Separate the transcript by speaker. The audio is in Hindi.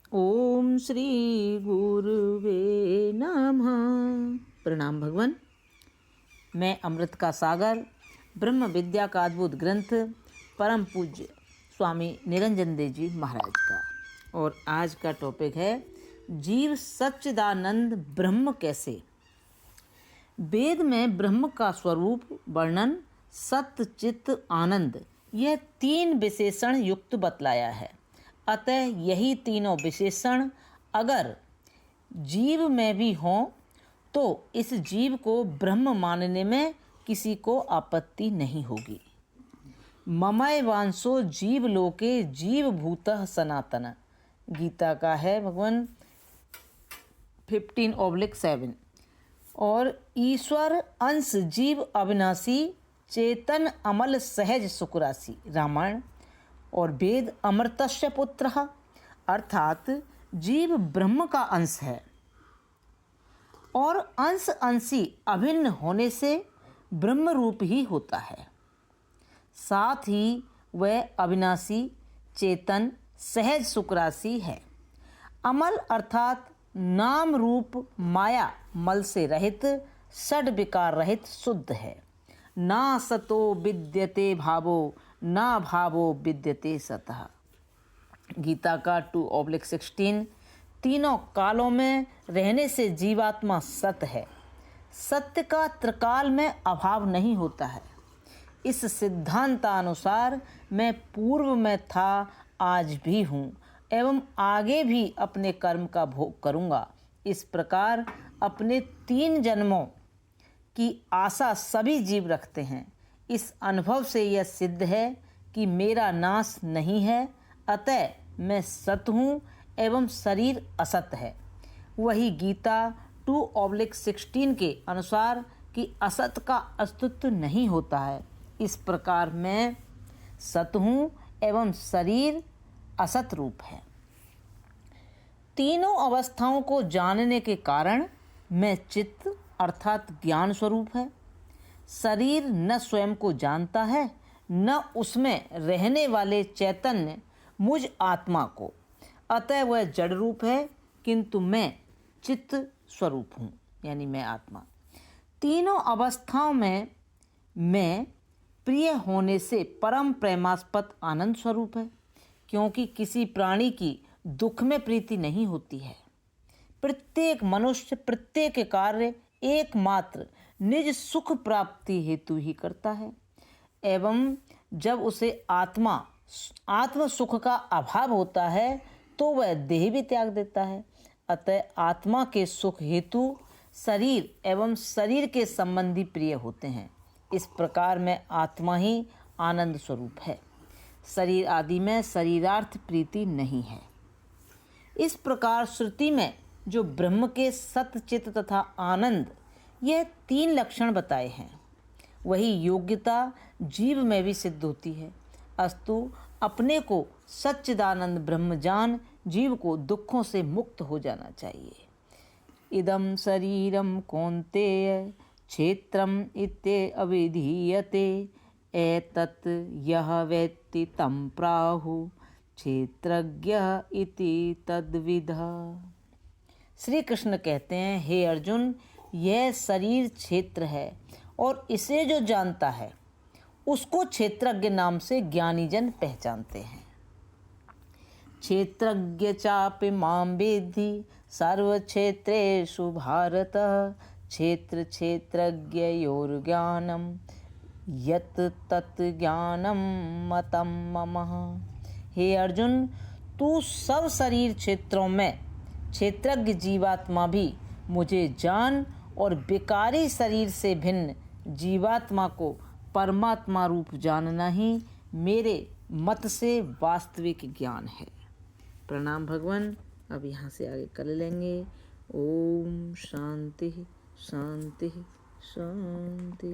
Speaker 1: ओम श्री गुरुवे नमः। प्रणाम भगवान। मैं अमृत का सागर ब्रह्म विद्या का अद्भुत ग्रंथ परम पूज्य स्वामी निरंजन देव जी महाराज का, और आज का टॉपिक है जीव सच्चिदानंद ब्रह्म कैसे। वेद में ब्रह्म का स्वरूप वर्णन सत्य चित्त आनंद, यह 3 विशेषण युक्त बतलाया है। अतः यही तीनों विशेषण अगर जीव में भी हों तो इस जीव को ब्रह्म मानने में किसी को आपत्ति नहीं होगी। ममय वांसो जीव लोके जीव भूतः सनातन, गीता का है भगवान 15/7। और ईश्वर अंश जीव अविनाशी चेतन अमल सहज सुखराशि, रामायण। और वेद अमृतस्य पुत्रः, अर्थात जीव ब्रह्म का अंश है और अंश अंशी अभिन्न होने से ब्रह्म रूप ही होता है। साथ ही वह अविनाशी चेतन सहज सुखराशि है। अमल अर्थात नाम रूप माया मल से रहित षड विकार रहित शुद्ध है। ना सतो विद्यते भावो ना भावो विद्यते सतः, गीता का 2/16। तीनों कालों में रहने से जीवात्मा सत्य है। सत्य का त्रिकाल में अभाव नहीं होता है। इस सिद्धांतानुसार मैं पूर्व में था, आज भी हूँ एवं आगे भी अपने कर्म का भोग करूँगा। इस प्रकार अपने 3 जन्मों की आशा सभी जीव रखते हैं। इस अनुभव से यह सिद्ध है कि मेरा नाश नहीं है, अतः मैं सत हूँ एवं शरीर असत है। वही गीता 2/16 के अनुसार कि असत का अस्तित्व नहीं होता है। इस प्रकार मैं सत हूँ एवं शरीर असत रूप है। तीनों अवस्थाओं को जानने के कारण मैं चित्त अर्थात ज्ञान स्वरूप है। शरीर न स्वयं को जानता है न उसमें रहने वाले चैतन्य मुझ आत्मा को, अतः वह जड़ रूप है, किंतु मैं चित्त स्वरूप हूँ, यानी मैं आत्मा। तीनों अवस्थाओं में मैं प्रिय होने से परम प्रेमास्पद आनंद स्वरूप है, क्योंकि किसी प्राणी की दुख में प्रीति नहीं होती है। प्रत्येक मनुष्य प्रत्येक कार्य एकमात्र निज सुख प्राप्ति हेतु ही करता है, एवं जब उसे आत्म सुख का अभाव होता है तो वह देह भी त्याग देता है। अतः आत्मा के सुख हेतु शरीर एवं शरीर के संबंधी प्रिय होते हैं। इस प्रकार में आत्मा ही आनंद स्वरूप है। शरीर आदि में शरीरार्थ प्रीति नहीं है। इस प्रकार श्रुति में जो ब्रह्म के सत्य चित्त तथा आनंद, यह 3 लक्षण बताए हैं, वही योग्यता जीव में भी सिद्ध होती है। अस्तु अपने को सच्चिदानंद ब्रह्म जान जीव को दुखों से मुक्त हो जाना चाहिए। इदं शरीरं कौन्तेय क्षेत्रम इत्ये अविधीयते, एतत् यः वेत्ति तं प्राहुः क्षेत्रज्ञः इति तद्विदः। श्री कृष्ण कहते हैं, हे अर्जुन, यह शरीर क्षेत्र है और इसे जो जानता है उसको क्षेत्रज्ञ नाम से ज्ञानी जन पहचानते हैं। क्षेत्रज्ञ चापि मां वेत्ति सर्वक्षेत्रेषु भारत, क्षेत्र क्षेत्रज्ञयोर्ज्ञानं यत् तत् ज्ञानं मतं मम। हे अर्जुन, तू सब शरीर क्षेत्रों में क्षेत्रज्ञ जीवात्मा भी मुझे जान और विकारी शरीर से भिन्न जीवात्मा को परमात्मा रूप जानना ही मेरे मत से वास्तविक ज्ञान है। प्रणाम भगवान। अब यहाँ से आगे कर लेंगे। ओम शांति शांति शांति।